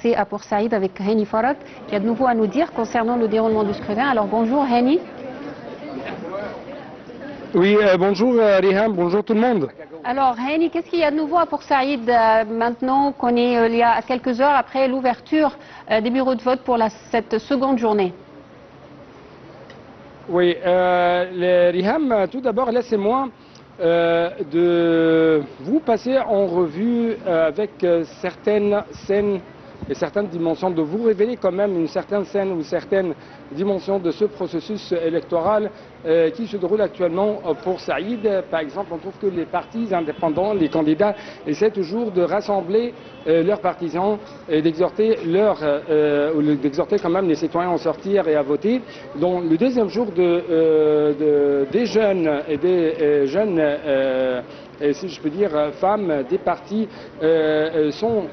passé à Port Saïd avec Hani Farad, qui a de nouveau à nous dire concernant le déroulement du scrutin. Alors bonjour Hani. Oui, bonjour Riham, bonjour tout le monde. Alors Hani, qu'est-ce qu'il y a de nouveau à Port Saïd maintenant qu'on est il y a quelques heures après l'ouverture des bureaux de vote pour cette seconde journée? Oui, Riham, tout d'abord, laissez-moi de vous passer en revue avec certaines scènes et certaines dimensions, de vous révéler quand même une certaine scène ou certaines dimensions de ce processus électoral qui se déroule actuellement pour Saïd. Par exemple, on trouve que les partis indépendants, les candidats, essaient toujours de rassembler leurs partisans et d'exhorter quand même les citoyens à sortir et à voter. Donc, le deuxième jour des jeunes et des jeunes si je peux dire, femmes des partis sont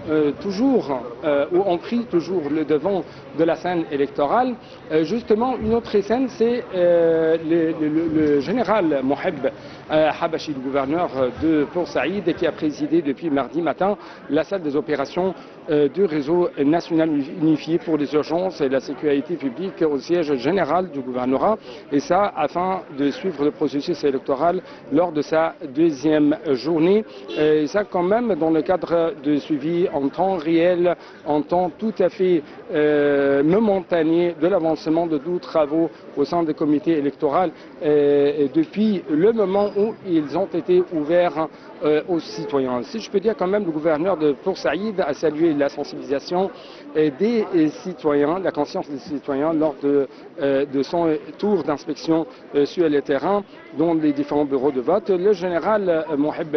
toujours ou ont pris toujours le devant de la scène électorale. Justement, une autre scène, c'est le général Moheb Habashi, le gouverneur de Port Saïd, qui a présidé depuis mardi matin la salle des opérations du réseau national unifié pour les urgences et la sécurité publique au siège général du gouvernorat, et ça afin de suivre le processus électoral lors de sa deuxième journée. Et ça quand même dans le cadre de suivi en temps réel, en temps tout à fait momentané de l'avancement de tous travaux au sein des comités électoraux depuis le moment où ils ont été ouverts aux citoyens. Si je peux dire quand même, le gouverneur de Port Saïd a salué la sensibilisation des citoyens, la conscience des citoyens lors de son tour d'inspection sur le terrain, dont les différents bureaux de vote. Le général Moheb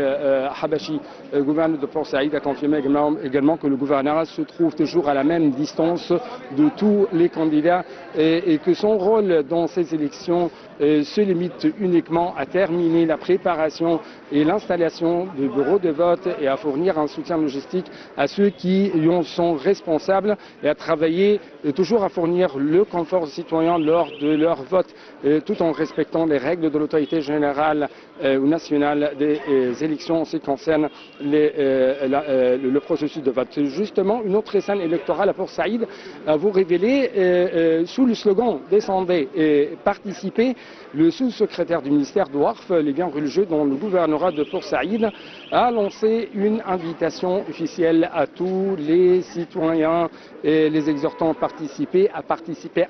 Habashi, gouverneur de Port Saïd, a confirmé également que le gouvernorat se trouve toujours à la même distance de tous les candidats et que son rôle dans ces élections se limite uniquement à terminer la préparation et l'installation de bureaux de vote et à fournir un soutien logistique à ceux qui en sont responsables et à travailler toujours à fournir le confort aux citoyens lors de leur vote, tout en respectant les règles de l'autorité générale ou nationale des élections en ce qui concerne le processus de vote. Justement, une autre scène électorale à Port Saïd à vous révéler sous le slogan « Descendez et participez ». Le sous-secrétaire du ministère de Waqf, les biens religieux dans le gouvernorat de Port Saïd, a lancé une invitation officielle à tous les citoyens et les exhortant à participer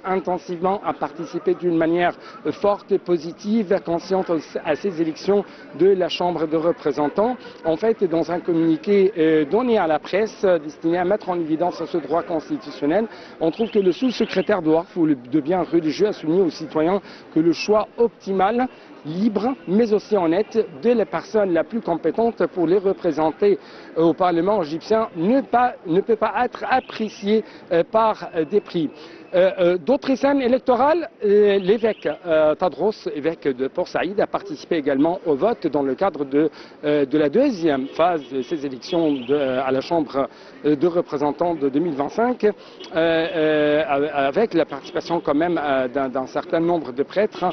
intensivement, à participer d'une manière forte et positive, consciente à ces élections de la Chambre des représentants. En fait, dans un communiqué donné à la presse destiné à mettre en évidence ce droit constitutionnel, on trouve que le sous-secrétaire de Waqf ou de biens religieux a souligné aux citoyens que le choix optimal, libre, mais aussi honnête de la personne la plus compétente pour les représenter au Parlement égyptien ne peut pas être apprécié par des prix. D'autres scènes électorales, l'évêque Tadros, évêque de Port Saïd, a participé également au vote dans le cadre de la deuxième phase de ces élections à la Chambre de représentants de 2025, avec la participation quand même d'un certain nombre de prêtres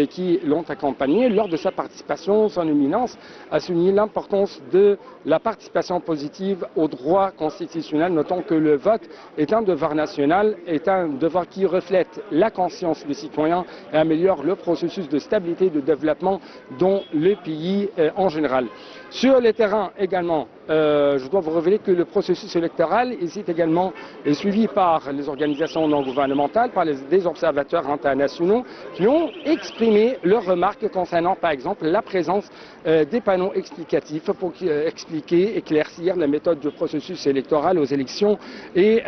qui l'ont accompagné. Lors de sa participation, son éminence a souligné l'importance de la participation positive au droit constitutionnel, notant que le vote est un devoir national, est un devoir qui reflète la conscience des citoyens et améliore le processus de stabilité et de développement dans le pays en général. Sur le terrain également, je dois vous révéler que le processus électoral est également suivi par les organisations non gouvernementales, par des observateurs internationaux qui ont exprimé leurs remarques concernant par exemple la présence des panneaux explicatifs pour expliquer, éclaircir la méthode du processus électoral aux élections et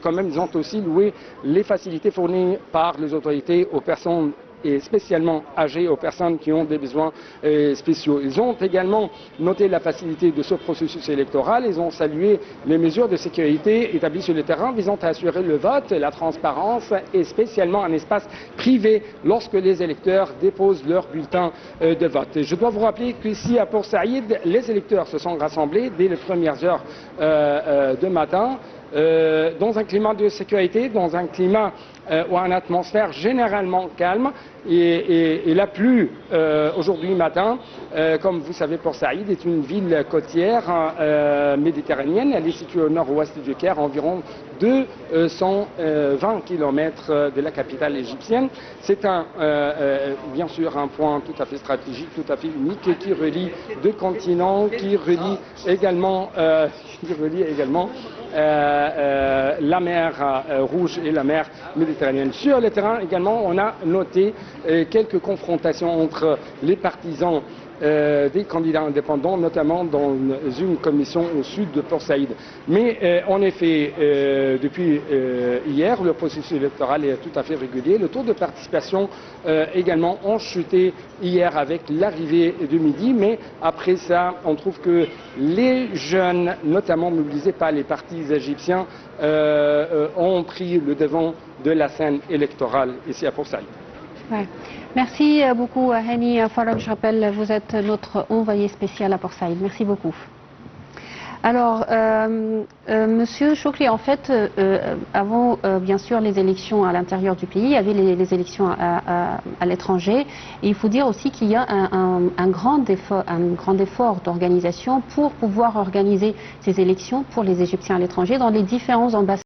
quand même ils ont aussi loué les facilités fournies par les autorités aux personnes et spécialement âgées, aux personnes qui ont des besoins spéciaux. Ils ont également noté la facilité de ce processus électoral. Ils ont salué les mesures de sécurité établies sur le terrain visant à assurer le vote, la transparence et spécialement un espace privé lorsque les électeurs déposent leur bulletin de vote. Et je dois vous rappeler qu'ici à Port Saïd, les électeurs se sont rassemblés dès les premières heures de matin dans un climat de sécurité, dans un climat ou une atmosphère généralement calme. Il a plu aujourd'hui matin. Comme vous savez, Port Saïd est une ville côtière méditerranéenne. Elle est située au nord-ouest du Caire, environ 220 km de la capitale égyptienne. C'est bien sûr un point tout à fait stratégique, tout à fait unique, qui relie deux continents, qui relie également la mer Rouge et la mer Méditerranéenne. Sur le terrain également, on a noté quelques confrontations entre les partisans des candidats indépendants, notamment dans une commission au sud de Port Saïd. Mais en effet, depuis hier, le processus électoral est tout à fait régulier. Le taux de participation également ont chuté hier avec l'arrivée de midi, mais après ça, on trouve que les jeunes, notamment mobilisés par les partis égyptiens, ont pris le devant de la scène électorale ici à Port Saïd. Ouais. Merci beaucoup, Hani Farag. Je rappelle, vous êtes notre envoyé spécial à Port Saïd. Merci beaucoup. Alors, Monsieur Choukri, en fait, avant bien sûr les élections à l'intérieur du pays, il y avait les élections à l'étranger. Et il faut dire aussi qu'il y a un grand effort d'organisation pour pouvoir organiser ces élections pour les Égyptiens à l'étranger dans les différents ambassades.